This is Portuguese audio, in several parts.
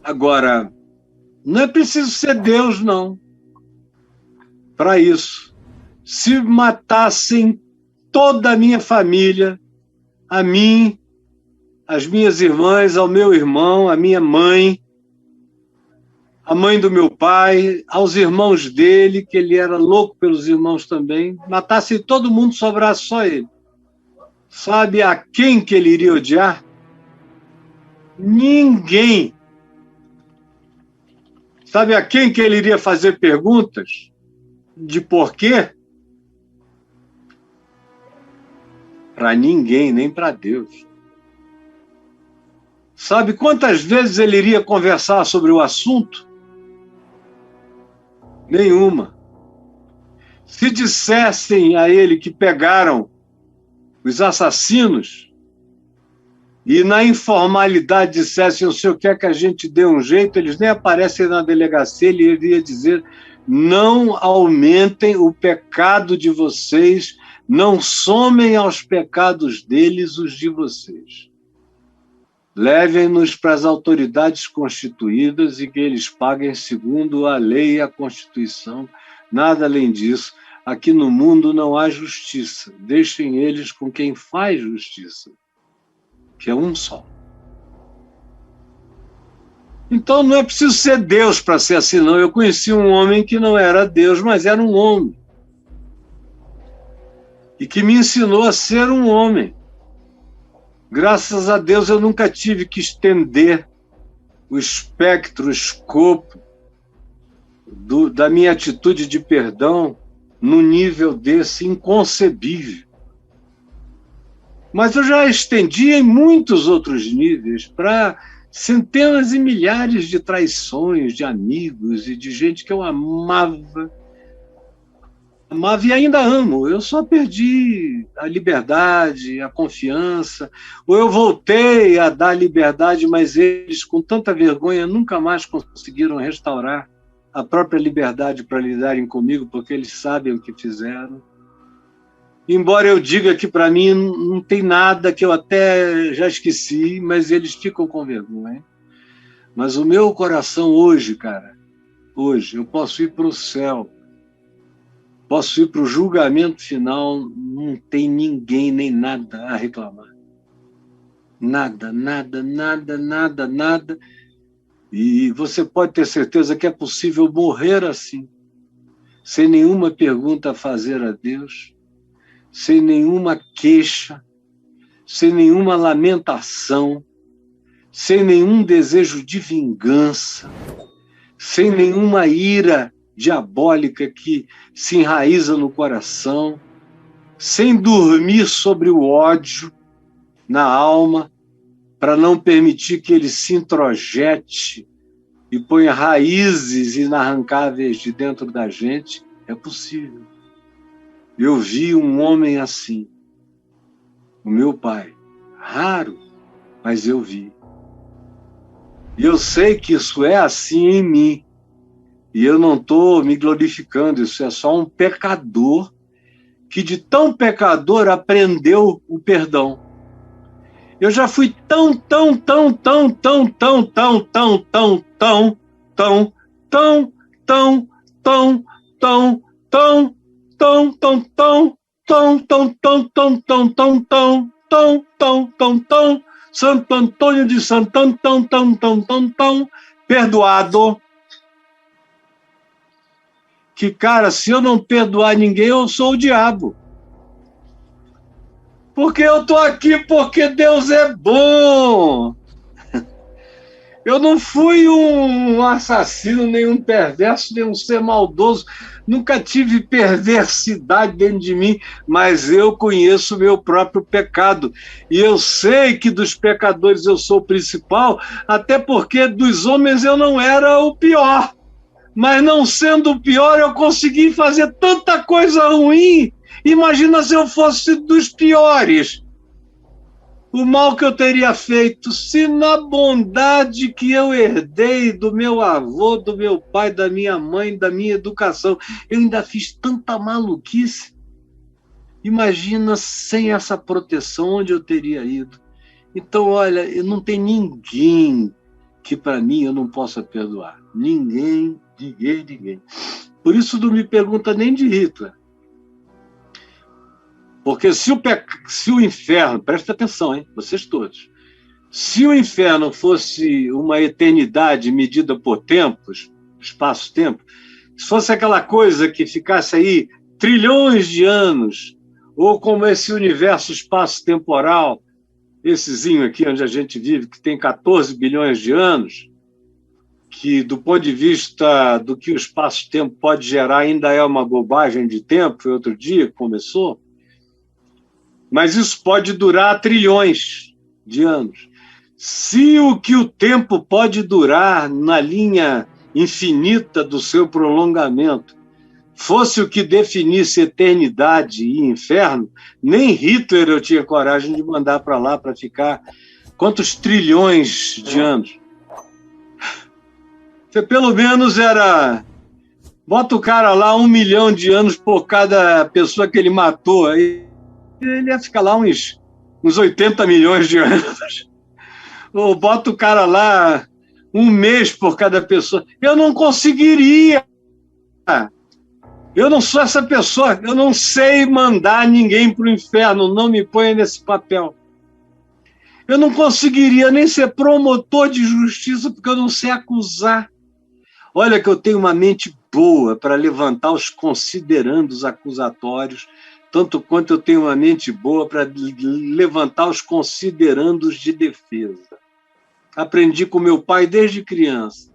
Agora, não é preciso ser Deus, não, para isso. Se matassem toda a minha família, a mim, as minhas irmãs, ao meu irmão, a minha mãe, a mãe do meu pai, aos irmãos dele, que ele era louco pelos irmãos também, matassem todo mundo, sobrasse só ele. Sabe a quem que ele iria odiar? Ninguém. Sabe a quem que ele iria fazer perguntas de porquê? Para ninguém, nem para Deus. Sabe quantas vezes ele iria conversar sobre o assunto? Nenhuma. Se dissessem a ele que pegaram os assassinos e na informalidade dissessem: o senhor quer que a gente dê um jeito, eles nem aparecem na delegacia, ele iria dizer: não aumentem o pecado de vocês, não somem aos pecados deles os de vocês. Levem-nos para as autoridades constituídas e que eles paguem segundo a lei e a Constituição. Nada além disso. Aqui no mundo não há justiça. Deixem eles com quem faz justiça, que é um só. Então não é preciso ser Deus para ser assim, não. Eu conheci um homem que não era Deus, mas era um homem. E que me ensinou a ser um homem. Graças a Deus eu nunca tive que estender o espectro, o escopo da minha atitude de perdão num nível desse inconcebível. Mas eu já estendi em muitos outros níveis para centenas e milhares de traições, de amigos e de gente que eu amava e ainda amo. Eu só perdi a liberdade, a confiança, ou eu voltei a dar liberdade, mas eles, com tanta vergonha, nunca mais conseguiram restaurar a própria liberdade para lidarem comigo, porque eles sabem o que fizeram. Embora eu diga que para mim não tem nada, que eu até já esqueci, mas eles ficam com vergonha. Mas o meu coração hoje, cara, hoje, eu posso ir para o céu, posso ir para o julgamento final, não tem ninguém nem nada a reclamar. Nada, nada, nada, nada, nada. E você pode ter certeza que é possível morrer assim, sem nenhuma pergunta a fazer a Deus, sem nenhuma queixa, sem nenhuma lamentação, sem nenhum desejo de vingança, sem nenhuma ira diabólica que se enraiza no coração, sem dormir sobre o ódio na alma, para não permitir que ele se introjete e ponha raízes inarrancáveis de dentro da gente. É possível. Eu vi um homem assim, o meu pai. Raro, mas eu vi. E eu sei que isso é assim em mim. E eu não estou me glorificando, isso é só um pecador que de tão pecador aprendeu o perdão. Eu já fui tão Santo Antônio de Santão, perdoado, que, cara, se eu não perdoar ninguém, eu sou o diabo. Porque eu estou aqui porque Deus é bom. Eu não fui um assassino, nem um perverso, nem um ser maldoso. Nunca tive perversidade dentro de mim, mas eu conheço o meu próprio pecado. E eu sei que dos pecadores eu sou o principal, até porque dos homens eu não era o pior. Mas não sendo o pior, eu consegui fazer tanta coisa ruim. Imagina se eu fosse dos piores. O mal que eu teria feito, se na bondade que eu herdei do meu avô, do meu pai, da minha mãe, da minha educação, eu ainda fiz tanta maluquice. Imagina sem essa proteção onde eu teria ido. Então, olha, não tem ninguém que para mim eu não possa perdoar. Ninguém. Por isso não me pergunta nem de Hitler. Porque se o inferno, presta atenção, hein, vocês todos, se o inferno fosse uma eternidade medida por tempos, espaço-tempo, se fosse aquela coisa que ficasse aí trilhões de anos, ou como esse universo espaço-temporal, essezinho aqui onde a gente vive, que tem 14 bilhões de anos, que do ponto de vista do que o espaço-tempo pode gerar ainda é uma bobagem de tempo, foi outro dia que começou, mas isso pode durar trilhões de anos. Se o que o tempo pode durar na linha infinita do seu prolongamento fosse o que definisse eternidade e inferno, nem Hitler eu tinha coragem de mandar para lá para ficar quantos trilhões de anos. Você pelo menos era... Bota o cara lá 1 milhão de anos por cada pessoa que ele matou, aí ele ia ficar lá uns 80 milhões de anos. Ou bota o cara lá 1 mês por cada pessoa. Eu não conseguiria. Eu não sou essa pessoa. Eu não sei mandar ninguém para o inferno. Não me ponha nesse papel. Eu não conseguiria nem ser promotor de justiça porque eu não sei acusar. Olha que eu tenho uma mente boa para levantar os considerandos acusatórios, tanto quanto eu tenho uma mente boa para levantar os considerandos de defesa. Aprendi com meu pai desde criança.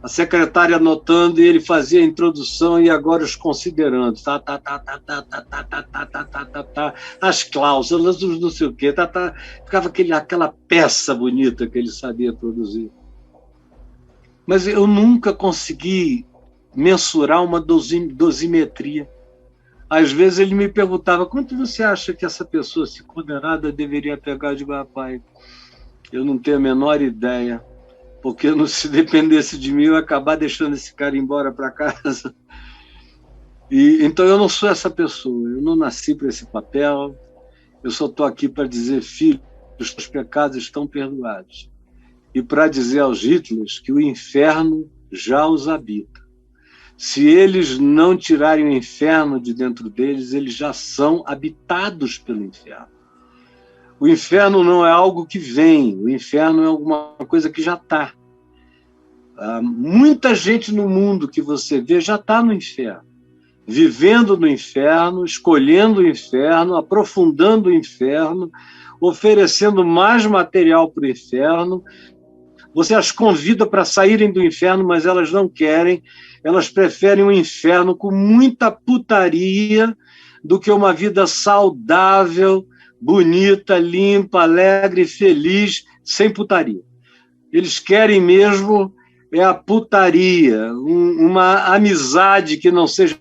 A secretária anotando e ele fazia a introdução e agora os considerandos. As cláusulas, os não sei o quê. Ficava aquela peça bonita que ele sabia produzir. Mas eu nunca consegui mensurar uma dosimetria. Às vezes ele me perguntava, quanto você acha que essa pessoa, se condenada, deveria pegar? De pai? Eu não tenho a menor ideia, porque se dependesse de mim, eu ia acabar deixando esse cara embora para casa. Então eu não sou essa pessoa, eu não nasci para esse papel, eu só estou aqui para dizer, filho, os teus pecados estão perdoados. E para dizer aos Hitlers que o inferno já os habita. Se eles não tirarem o inferno de dentro deles, eles já são habitados pelo inferno. O inferno não é algo que vem, o inferno é alguma coisa que já está. Muita gente no mundo que você vê já está no inferno, vivendo no inferno, escolhendo o inferno, aprofundando o inferno, oferecendo mais material para o inferno. Você as convida para saírem do inferno, mas elas não querem. Elas preferem um inferno com muita putaria do que uma vida saudável, bonita, limpa, alegre, feliz, sem putaria. Eles querem mesmo a putaria. Uma amizade que não seja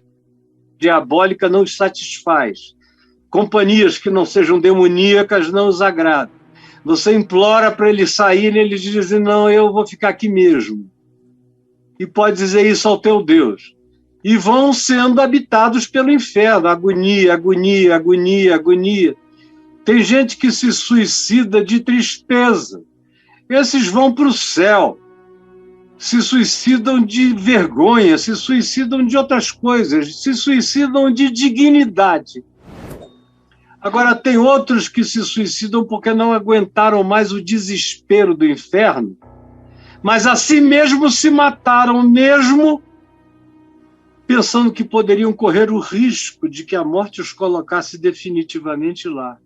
diabólica não os satisfaz. Companhias que não sejam demoníacas não os agradam. Você implora para eles saírem, eles dizem, não, eu vou ficar aqui mesmo. E pode dizer isso ao teu Deus. E vão sendo habitados pelo inferno. Agonia, agonia, agonia, agonia. Tem gente que se suicida de tristeza. Esses vão para o céu. Se suicidam de vergonha, se suicidam de outras coisas, se suicidam de dignidade. Agora, tem outros que se suicidam porque não aguentaram mais o desespero do inferno, mas a si mesmo se mataram, mesmo pensando que poderiam correr o risco de que a morte os colocasse definitivamente lá.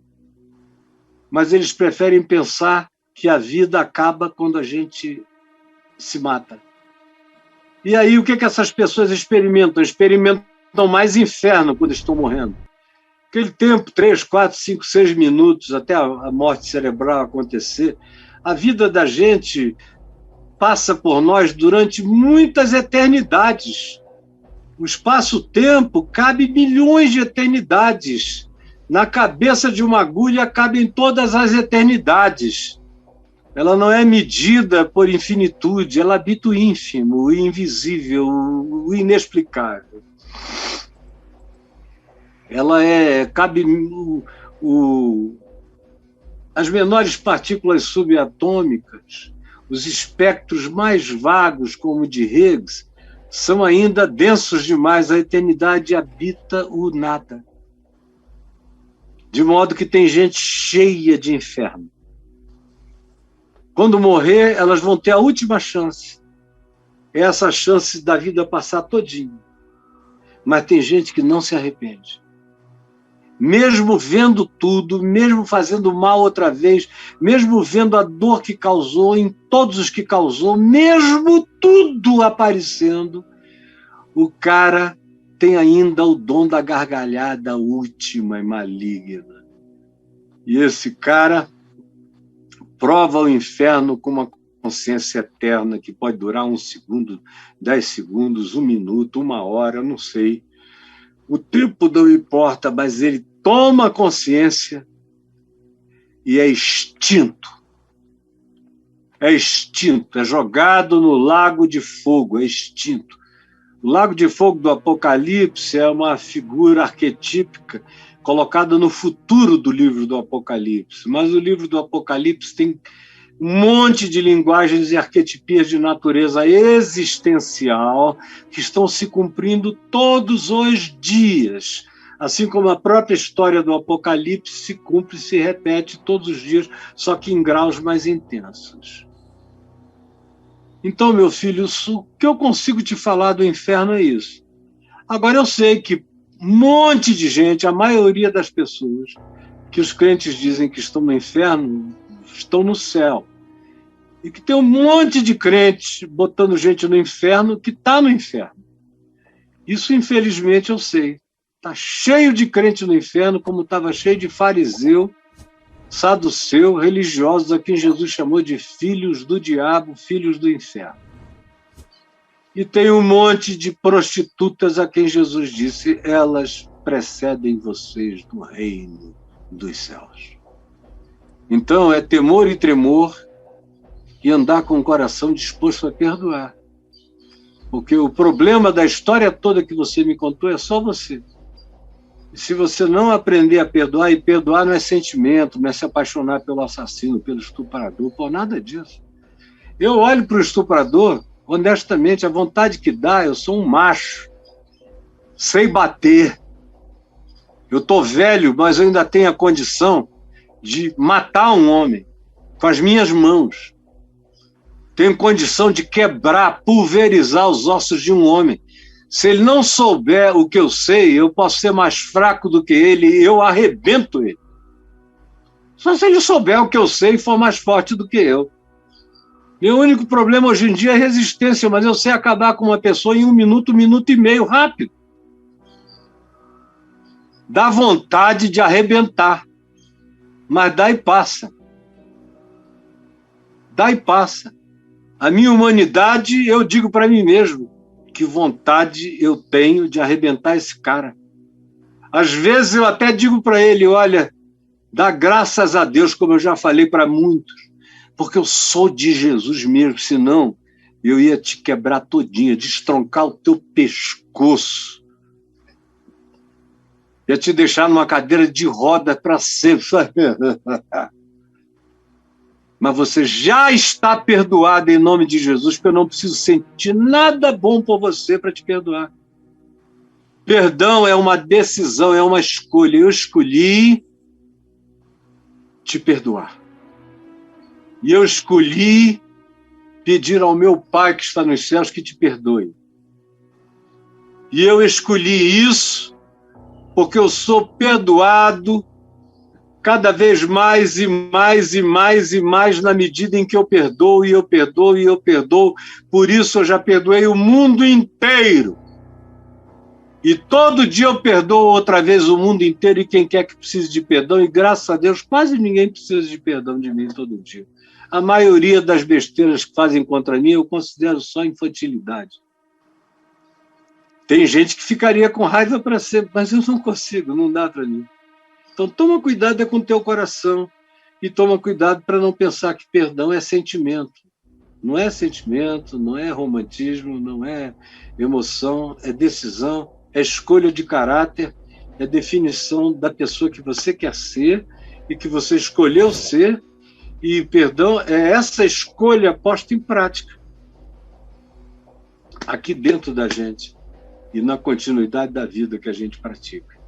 Mas eles preferem pensar que a vida acaba quando a gente se mata. E aí, o que essas pessoas experimentam? Experimentam mais inferno quando estão morrendo. Aquele tempo, 3, 4, 5, 6 minutos, até a morte cerebral acontecer, a vida da gente passa por nós durante muitas eternidades. O espaço-tempo cabe milhões de eternidades. Na cabeça de uma agulha cabem todas as eternidades. Ela não é medida por infinitude, ela habita o ínfimo, o invisível, o inexplicável. Ela cabe as menores partículas subatômicas, Os espectros mais vagos, como o de Higgs, são ainda densos demais. A eternidade habita o nada. De modo que tem gente cheia de inferno. Quando morrer, elas vão ter a última chance. É essa chance da vida passar todinha. Mas tem gente que não se arrepende. Mesmo vendo tudo, mesmo fazendo mal outra vez, mesmo vendo a dor que causou em todos os que causou, mesmo tudo aparecendo, o cara tem ainda o dom da gargalhada última e maligna. E esse cara prova o inferno com uma consciência eterna que pode durar 1 segundo, 10 segundos, 1 minuto, 1 hora, eu não sei. O tempo não importa, mas ele toma consciência e é extinto. É extinto, é jogado no lago de fogo, é extinto. O lago de fogo do Apocalipse é uma figura arquetípica colocada no futuro do livro do Apocalipse. Mas o livro do Apocalipse tem um monte de linguagens e arquetipias de natureza existencial que estão se cumprindo todos os dias. Assim como a própria história do Apocalipse se cumpre e se repete todos os dias, só que em graus mais intensos. Então, meu filho, o que eu consigo te falar do inferno é isso. Agora, eu sei que um monte de gente, a maioria das pessoas, que os crentes dizem que estão no inferno, estão no céu. E que tem um monte de crentes botando gente no inferno que está no inferno. Isso, infelizmente, eu sei. Está cheio de crente no inferno, como estava cheio de fariseu, saduceu, religiosos, a quem Jesus chamou de filhos do diabo, filhos do inferno. E tem um monte de prostitutas a quem Jesus disse, elas precedem vocês no reino dos céus. Então, é temor e tremor e andar com o coração disposto a perdoar. Porque o problema da história toda que você me contou é só você. E se você não aprender a perdoar, e perdoar não é sentimento, não é se apaixonar pelo assassino, pelo estuprador, por nada disso. Eu olho para o estuprador, honestamente, a vontade que dá, eu sou um macho, sei bater. Eu estou velho, mas eu ainda tenho a condição de matar um homem com as minhas mãos. Tenho condição de quebrar, pulverizar os ossos de um homem. Se ele não souber o que eu sei, eu posso ser mais fraco do que ele e eu arrebento ele. Só se ele souber o que eu sei e for mais forte do que eu. Meu único problema hoje em dia é resistência, mas eu sei acabar com uma pessoa em 1 minuto, 1 minuto e meio, rápido. Dá vontade de arrebentar, mas dá e passa. Dá e passa. A minha humanidade, eu digo para mim mesmo, que vontade eu tenho de arrebentar esse cara. Às vezes eu até digo para ele, olha, dá graças a Deus, como eu já falei para muitos, porque eu sou de Jesus mesmo, senão eu ia te quebrar todinha, destroncar o teu pescoço, ia te deixar numa cadeira de roda para sempre. Mas você já está perdoado em nome de Jesus, porque eu não preciso sentir nada bom por você para te perdoar. Perdão é uma decisão, é uma escolha. Eu escolhi te perdoar. E eu escolhi pedir ao meu Pai que está nos céus que te perdoe. E eu escolhi isso porque eu sou perdoado cada vez mais e mais e mais e mais na medida em que eu perdoo e eu perdoo e eu perdoo. Por isso eu já perdoei o mundo inteiro. E todo dia eu perdoo outra vez o mundo inteiro e quem quer que precise de perdão. E graças a Deus quase ninguém precisa de perdão de mim todo dia. A maioria das besteiras que fazem contra mim eu considero só infantilidade. Tem gente que ficaria com raiva para sempre, mas eu não consigo, não dá para mim. Então, toma cuidado com o teu coração e toma cuidado para não pensar que perdão é sentimento. Não é sentimento, não é romantismo, não é emoção, é decisão, é escolha de caráter, é definição da pessoa que você quer ser e que você escolheu ser E perdão é essa escolha posta em prática, aqui dentro da gente e na continuidade da vida que a gente pratica.